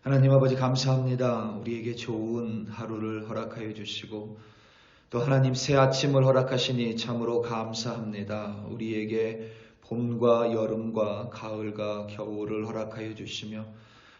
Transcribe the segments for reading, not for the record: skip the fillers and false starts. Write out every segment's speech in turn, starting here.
하나님 아버지 감사합니다. 우리에게 좋은 하루를 허락하여 주시고 또 하나님 새 아침을 허락하시니 참으로 감사합니다. 우리에게 봄과 여름과 가을과 겨울을 허락하여 주시며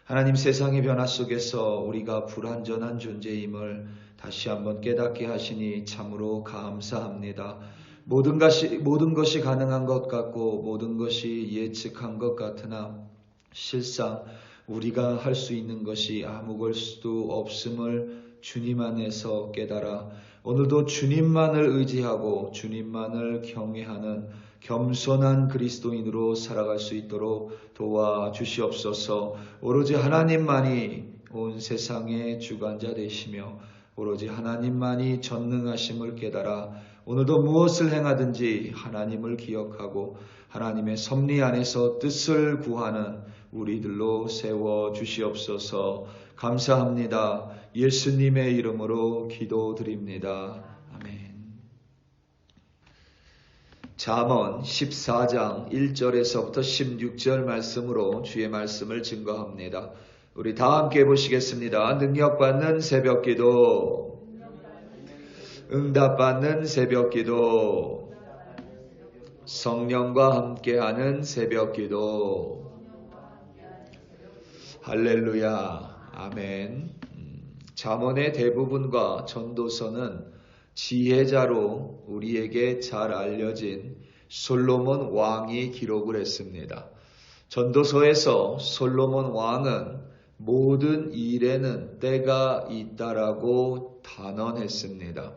하나님 세상의 변화 속에서 우리가 불완전한 존재임을 다시 한번 깨닫게 하시니 참으로 감사합니다. 모든 것이 가능한 것 같고 모든 것이 예측한 것 같으나 실상 우리가 할 수 있는 것이 아무 것도 없음을 주님 안에서 깨달아 오늘도 주님만을 의지하고 주님만을 경외하는 겸손한 그리스도인으로 살아갈 수 있도록 도와주시옵소서. 오로지 하나님만이 온 세상의 주관자 되시며 오로지 하나님만이 전능하심을 깨달아 오늘도 무엇을 행하든지 하나님을 기억하고 하나님의 섭리 안에서 뜻을 구하는 우리들로 세워주시옵소서. 감사합니다. 예수님의 이름으로 기도드립니다. 아멘. 잠언 14장 1절에서부터 16절 말씀으로 주의 말씀을 증거합니다. 우리 다 함께 보시겠습니다. 능력받는 새벽기도, 응답받는 새벽기도, 성령과 함께하는 새벽기도. 할렐루야. 아멘. 잠언의 대부분과 전도서는 지혜자로 우리에게 잘 알려진 솔로몬 왕이 기록을 했습니다. 전도서에서 솔로몬 왕은 모든 일에는 때가 있다라고 단언했습니다.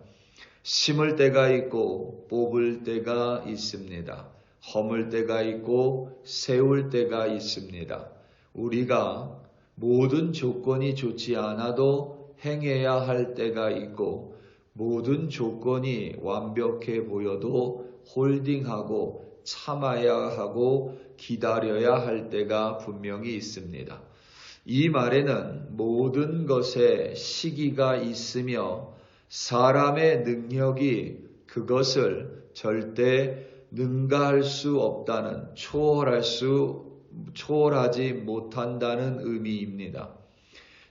심을 때가 있고 뽑을 때가 있습니다. 허물 때가 있고 세울 때가 있습니다. 우리가 모든 조건이 좋지 않아도 행해야 할 때가 있고 모든 조건이 완벽해 보여도 홀딩하고 참아야 하고 기다려야 할 때가 분명히 있습니다. 이 말에는 모든 것에 시기가 있으며 사람의 능력이 그것을 절대 능가할 수 없다는, 초월하지 못한다는 의미입니다.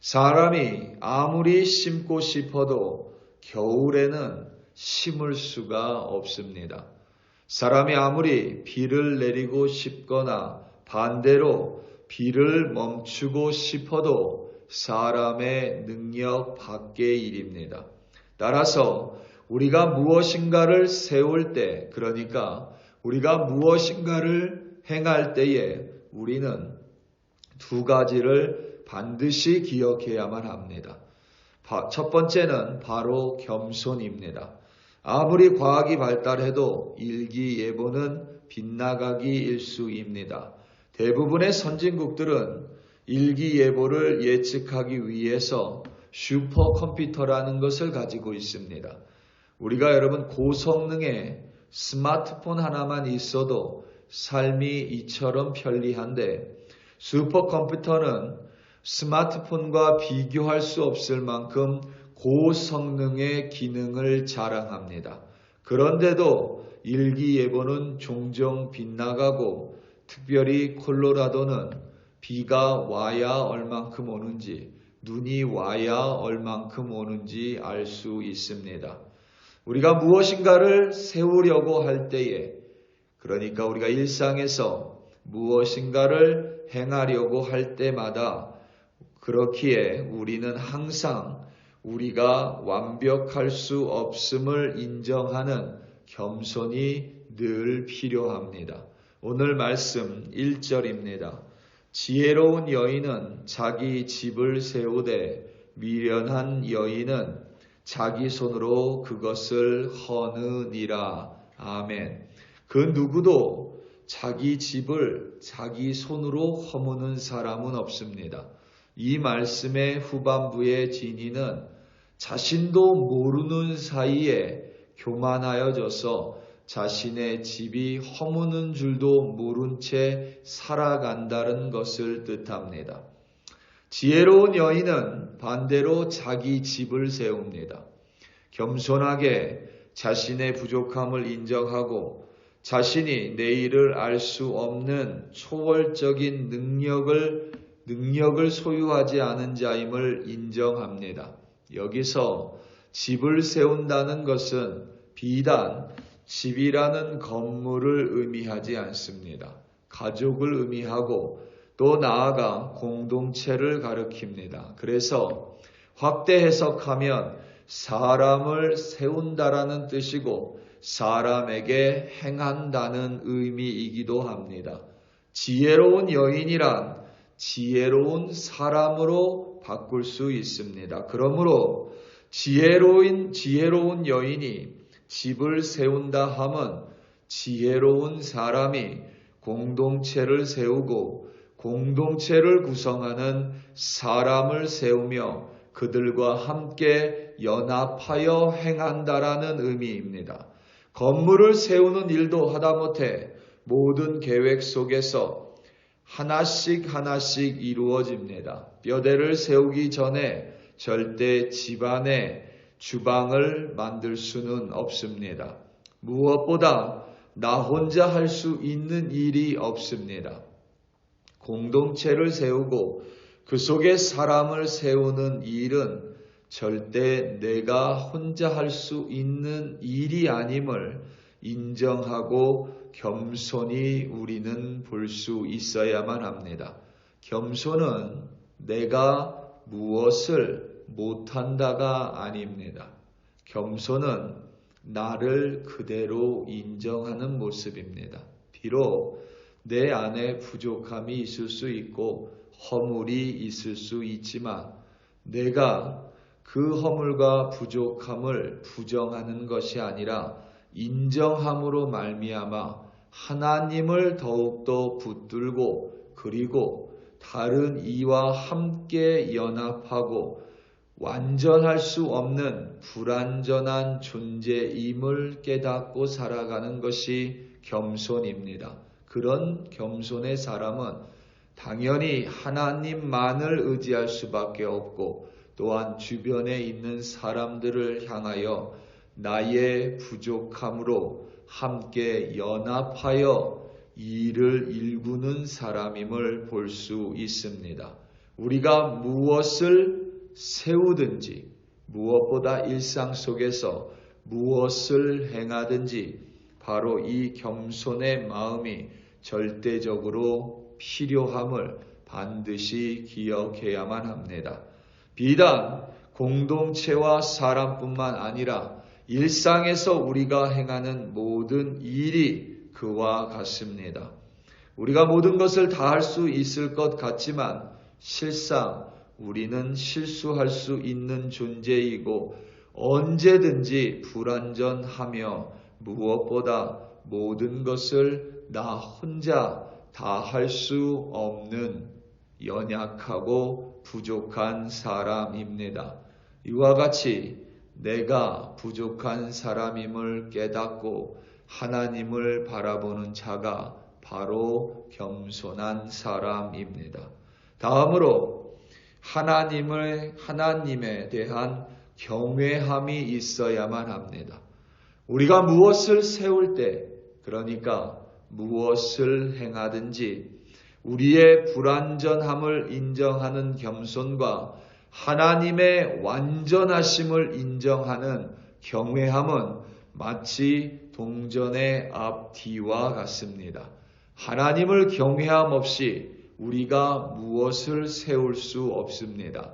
사람이 아무리 심고 싶어도 겨울에는 심을 수가 없습니다. 사람이 아무리 비를 내리고 싶거나 반대로 비를 멈추고 싶어도 사람의 능력 밖의 일입니다. 따라서 우리가 무엇인가를 세울 때, 그러니까 우리가 무엇인가를 행할 때에 우리는 두 가지를 반드시 기억해야만 합니다. 첫 번째는 바로 겸손입니다. 아무리 과학이 발달해도 일기예보는 빗나가기 일수입니다. 대부분의 선진국들은 일기예보를 예측하기 위해서 슈퍼컴퓨터라는 것을 가지고 있습니다. 우리가 여러분 고성능의 스마트폰 하나만 있어도 삶이 이처럼 편리한데 슈퍼컴퓨터는 스마트폰과 비교할 수 없을 만큼 고성능의 기능을 자랑합니다. 그런데도 일기예보는 종종 빗나가고 특별히 콜로라도는 비가 와야 얼만큼 오는지 눈이 와야 얼만큼 오는지 알 수 있습니다. 우리가 무엇인가를 세우려고 할 때에, 그러니까 우리가 일상에서 무엇인가를 행하려고 할 때마다 그렇기에 우리는 항상 우리가 완벽할 수 없음을 인정하는 겸손이 늘 필요합니다. 오늘 말씀 1절입니다. 지혜로운 여인은 자기 집을 세우되 미련한 여인은 자기 손으로 그것을 허느니라. 아멘. 그 누구도 자기 집을 자기 손으로 허무는 사람은 없습니다. 이 말씀의 후반부의 진의는 자신도 모르는 사이에 교만하여져서 자신의 집이 허무는 줄도 모른 채 살아간다는 것을 뜻합니다. 지혜로운 여인은 반대로 자기 집을 세웁니다. 겸손하게 자신의 부족함을 인정하고 자신이 내일을 알 수 없는 초월적인 능력을 능력을 소유하지 않은 자임을 인정합니다. 여기서 집을 세운다는 것은 비단 집이라는 건물을 의미하지 않습니다. 가족을 의미하고 또 나아가 공동체를 가리킵니다. 그래서 확대 해석하면 사람을 세운다라는 뜻이고 사람에게 행한다는 의미이기도 합니다. 지혜로운 여인이란 지혜로운 사람으로 바꿀 수 있습니다. 그러므로 지혜로운 여인이 집을 세운다 함은 지혜로운 사람이 공동체를 세우고 공동체를 구성하는 사람을 세우며 그들과 함께 연합하여 행한다라는 의미입니다. 건물을 세우는 일도 하다못해 모든 계획 속에서 하나씩 이루어집니다. 뼈대를 세우기 전에 절대 집안에 주방을 만들 수는 없습니다. 무엇보다 나 혼자 할 수 있는 일이 없습니다. 공동체를 세우고 그 속에 사람을 세우는 일은 절대 내가 혼자 할 수 있는 일이 아님을 인정하고 겸손히 우리는 볼 수 있어야만 합니다. 겸손은 내가 무엇을 못한다가 아닙니다. 겸손은 나를 그대로 인정하는 모습입니다. 비록 내 안에 부족함이 있을 수 있고 허물이 있을 수 있지만 내가 그 허물과 부족함을 부정하는 것이 아니라 인정함으로 말미암아 하나님을 더욱더 붙들고 그리고 다른 이와 함께 연합하고 완전할 수 없는 불완전한 존재임을 깨닫고 살아가는 것이 겸손입니다. 그런 겸손의 사람은 당연히 하나님만을 의지할 수밖에 없고 또한 주변에 있는 사람들을 향하여 나의 부족함으로 함께 연합하여 일을 일구는 사람임을 볼 수 있습니다. 우리가 무엇을 세우든지 무엇보다 일상 속에서 무엇을 행하든지 바로 이 겸손의 마음이 절대적으로 필요함을 반드시 기억해야만 합니다. 비단 공동체와 사람뿐만 아니라 일상에서 우리가 행하는 모든 일이 그와 같습니다. 우리가 모든 것을 다 할 수 있을 것 같지만 실상 우리는 실수할 수 있는 존재이고 언제든지 불완전하며 무엇보다 모든 것을 나 혼자 다 할 수 없는 연약하고 부족한 사람입니다. 이와 같이 내가 부족한 사람임을 깨닫고 하나님을 바라보는 자가 바로 겸손한 사람입니다. 다음으로 하나님에 대한 경외함이 있어야만 합니다. 우리가 무엇을 세울 때, 그러니까 무엇을 행하든지 우리의 불완전함을 인정하는 겸손과 하나님의 완전하심을 인정하는 경외함은 마치 동전의 앞뒤와 같습니다. 하나님을 경외함 없이 우리가 무엇을 세울 수 없습니다.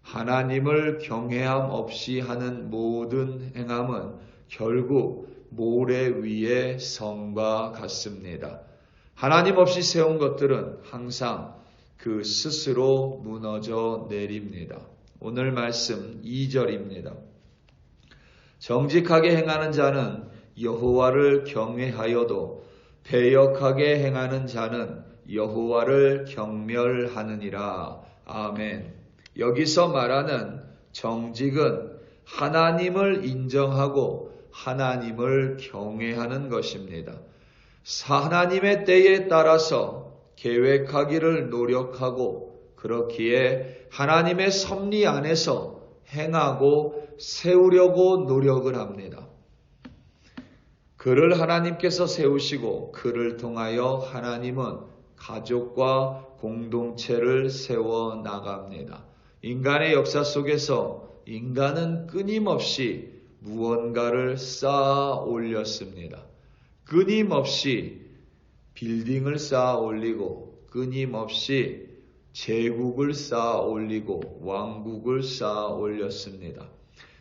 하나님을 경외함 없이 하는 모든 행함은 결국 모래 위의 성과 같습니다. 하나님 없이 세운 것들은 항상 그 스스로 무너져 내립니다. 오늘 말씀 2절입니다. 정직하게 행하는 자는 여호와를 경외하여도 패역하게 행하는 자는 여호와를 경멸하느니라. 아멘. 여기서 말하는 정직은 하나님을 인정하고 하나님을 경외하는 것입니다. 하나님의 때에 따라서 계획하기를 노력하고 그렇기에 하나님의 섭리 안에서 행하고 세우려고 노력을 합니다. 그를 하나님께서 세우시고 그를 통하여 하나님은 가족과 공동체를 세워 나갑니다. 인간의 역사 속에서 인간은 끊임없이 무언가를 쌓아 올렸습니다. 끊임없이 빌딩을 쌓아 올리고 끊임없이 제국을 쌓아 올리고 왕국을 쌓아 올렸습니다.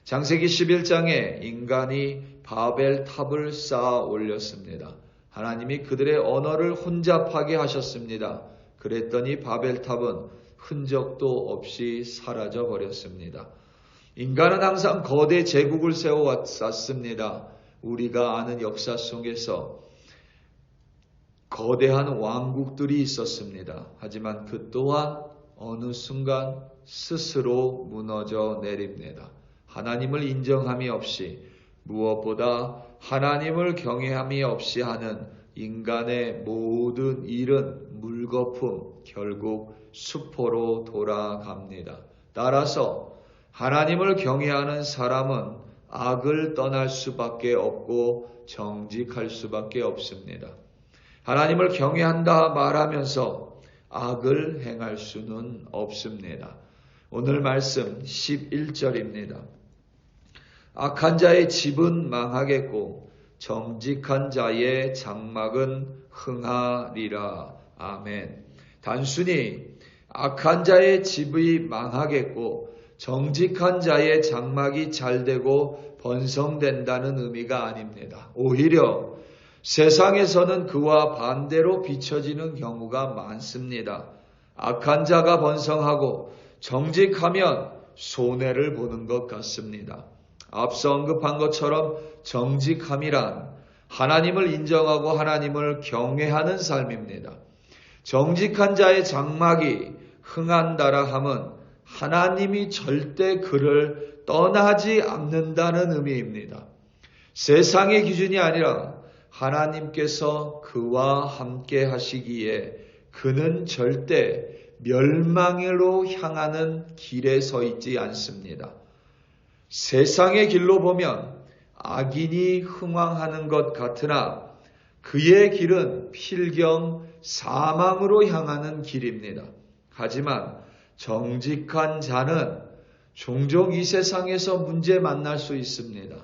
창세기 11장에 인간이 바벨탑을 쌓아 올렸습니다. 하나님이 그들의 언어를 혼잡하게 하셨습니다. 그랬더니 바벨탑은 흔적도 없이 사라져 버렸습니다. 인간은 항상 거대 제국을 세워왔습니다. 우리가 아는 역사 속에서 거대한 왕국들이 있었습니다. 하지만 그 또한 어느 순간 스스로 무너져 내립니다. 하나님을 인정함이 없이 무엇보다 하나님을 경외함이 없이 하는 인간의 모든 일은 물거품 결국 수포로 돌아갑니다. 따라서 하나님을 경외하는 사람은 악을 떠날 수밖에 없고 정직할 수밖에 없습니다. 하나님을 경외한다 말하면서 악을 행할 수는 없습니다. 오늘 말씀 11절입니다. 악한 자의 집은 망하겠고 정직한 자의 장막은 흥하리라. 아멘. 단순히 악한 자의 집이 망하겠고 정직한 자의 장막이 잘되고 번성된다는 의미가 아닙니다. 오히려 세상에서는 그와 반대로 비춰지는 경우가 많습니다. 악한 자가 번성하고 정직하면 손해를 보는 것 같습니다. 앞서 언급한 것처럼 정직함이란 하나님을 인정하고 하나님을 경외하는 삶입니다. 정직한 자의 장막이 흥한다라 함은 하나님이 절대 그를 떠나지 않는다는 의미입니다. 세상의 기준이 아니라 하나님께서 그와 함께 하시기에 그는 절대 멸망으로 향하는 길에 서 있지 않습니다. 세상의 길로 보면 악인이 흥왕하는 것 같으나 그의 길은 필경 사망으로 향하는 길입니다. 하지만 정직한 자는 종종 이 세상에서 문제 만날 수 있습니다.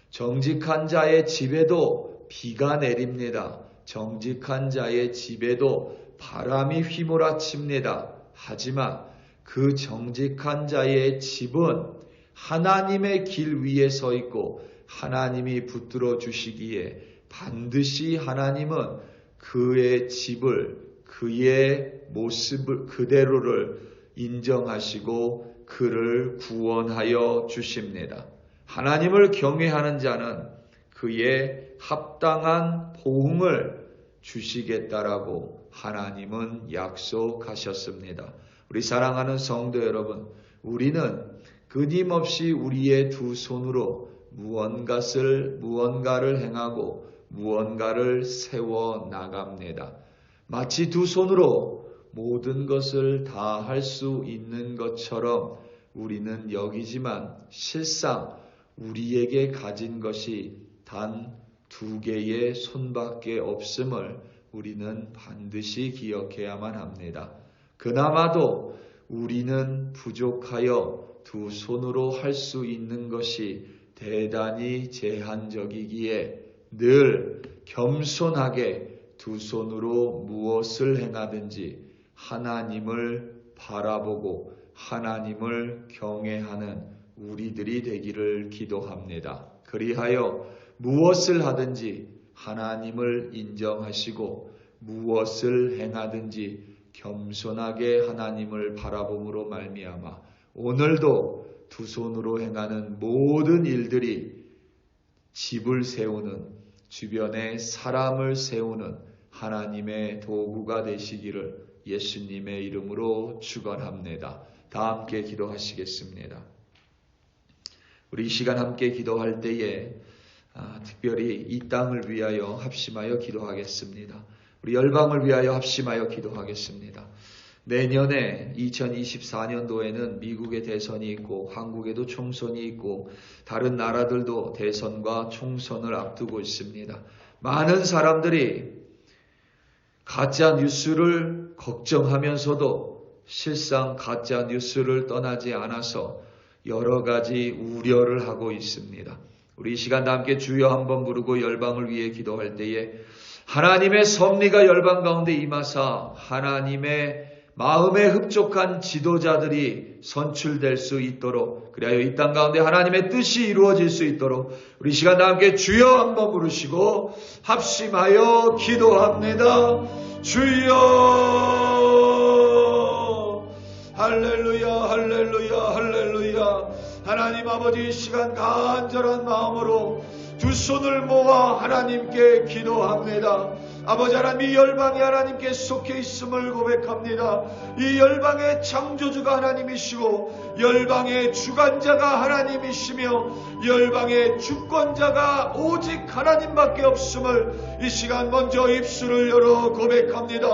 정직한 자의 집에도 비가 내립니다. 정직한 자의 집에도 바람이 휘몰아칩니다. 하지만 그 정직한 자의 집은 하나님의 길 위에 서 있고 하나님이 붙들어 주시기에 반드시 하나님은 그의 집을 그의 모습을 그대로를 인정하시고 그를 구원하여 주십니다. 하나님을 경외하는 자는 그의 합당한 보응을 주시겠다라고 하나님은 약속하셨습니다. 우리 사랑하는 성도 여러분, 우리는 끊임없이 우리의 두 손으로 무언가를 행하고 무언가를 세워 나갑니다. 마치 두 손으로 모든 것을 다 할 수 있는 것처럼 우리는 여기지만 실상 우리에게 가진 것이 단 2개의 손밖에 없음을 우리는 반드시 기억해야만 합니다. 그나마도 우리는 부족하여 두 손으로 할 수 있는 것이 대단히 제한적이기에 늘 겸손하게 두 손으로 무엇을 행하든지 하나님을 바라보고 하나님을 경외하는 우리들이 되기를 기도합니다. 그리하여 무엇을 하든지 하나님을 인정하시고 무엇을 행하든지 겸손하게 하나님을 바라봄으로 말미암아 오늘도 두 손으로 행하는 모든 일들이 집을 세우는 주변에 사람을 세우는 하나님의 도구가 되시기를 예수님의 이름으로 축원합니다. 다 함께 기도하시겠습니다. 우리 이 시간 함께 기도할 때에 특별히 이 땅을 위하여 합심하여 기도하겠습니다. 우리 열방을 위하여 합심하여 기도하겠습니다. 내년에 2024년도에는 미국의 대선이 있고 한국에도 총선이 있고 다른 나라들도 대선과 총선을 앞두고 있습니다. 많은 사람들이 가짜 뉴스를 걱정하면서도 실상 가짜 뉴스를 떠나지 않아서 여러 가지 우려를 하고 있습니다. 우리 이 시간 다 함께 주여 한번 부르고 열방을 위해 기도할 때에 하나님의 섭리가 열방 가운데 임하사 하나님의 마음에 흡족한 지도자들이 선출될 수 있도록, 그리하여 이 땅 가운데 하나님의 뜻이 이루어질 수 있도록 우리 시간 다 함께 주여 한번 부르시고 합심하여 기도합니다. 주여, 할렐루야, 할렐루야, 할렐루야. 하나님 아버지, 이 시간 간절한 마음으로 두 손을 모아 하나님께 기도합니다. 아버지 하나님, 이 열방이 하나님께 속해 있음을 고백합니다. 이 열방의 창조주가 하나님이시고 열방의 주관자가 하나님이시며 열방의 주권자가 오직 하나님밖에 없음을 이 시간 먼저 입술을 열어 고백합니다.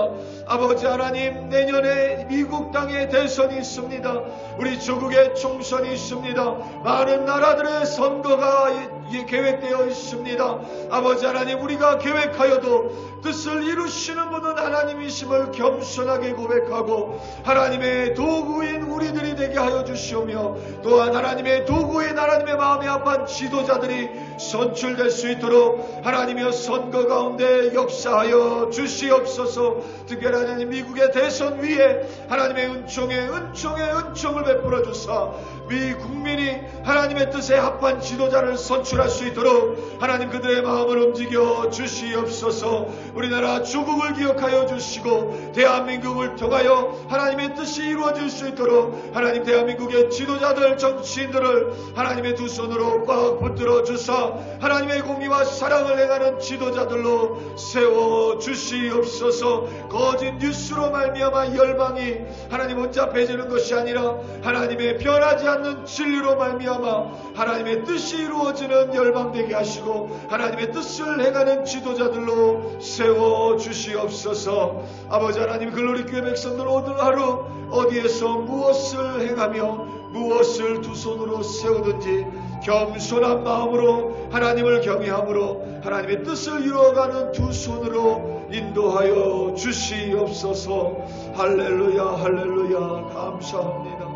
아버지 하나님, 내년에 미국 땅에 대선이 있습니다. 우리 조국에 총선이 있습니다. 많은 나라들의 선거가 계획되어 있습니다. 아버지 하나님, 우리가 계획하여도 뜻을 이루시는 분은 하나님이심을 겸손하게 고백하고 하나님의 도구인 우리들이 되게 하여 주시오며, 또한 하나님의 도구인 하나님의 마음에 합한 지도자들이 선출될 수 있도록 하나님의 선거 가운데 역사하여 주시옵소서. 특별히 하나님, 미국의 대선 위에 하나님의 은총을 베풀어 주사 미 국민이 하나님의 뜻에 합한 지도자를 선출할 수 있도록 하나님 그들의 마음을 움직여 주시옵소서. 우리나라 조국을 기억하여 주시고 대한민국을 통하여 하나님의 뜻이 이루어질 수 있도록 하나님 대한민국의 지도자들, 정치인들을 하나님의 두 손으로 꽉 붙들어 주사 하나님의 공의와 사랑을 행하는 지도자들로 세워 주시옵소서. 거짓 뉴스로 말미암아 열방이 하나님 혼자 배지는 것이 아니라 하나님의 변하지 않는 진리로 말미암아 하나님의 뜻이 이루어지는 열방 되게 하시고 하나님의 뜻을 행하는 지도자들로 세워 주시옵소서. 아버지 하나님, 글로리교회 백성들 오늘 하루 어디에서 무엇을 행하며 무엇을 두 손으로 세우든지 겸손한 마음으로 하나님을 경외함으로 하나님의 뜻을 이루어가는 두 손으로 인도하여 주시옵소서. 할렐루야, 할렐루야. 감사합니다.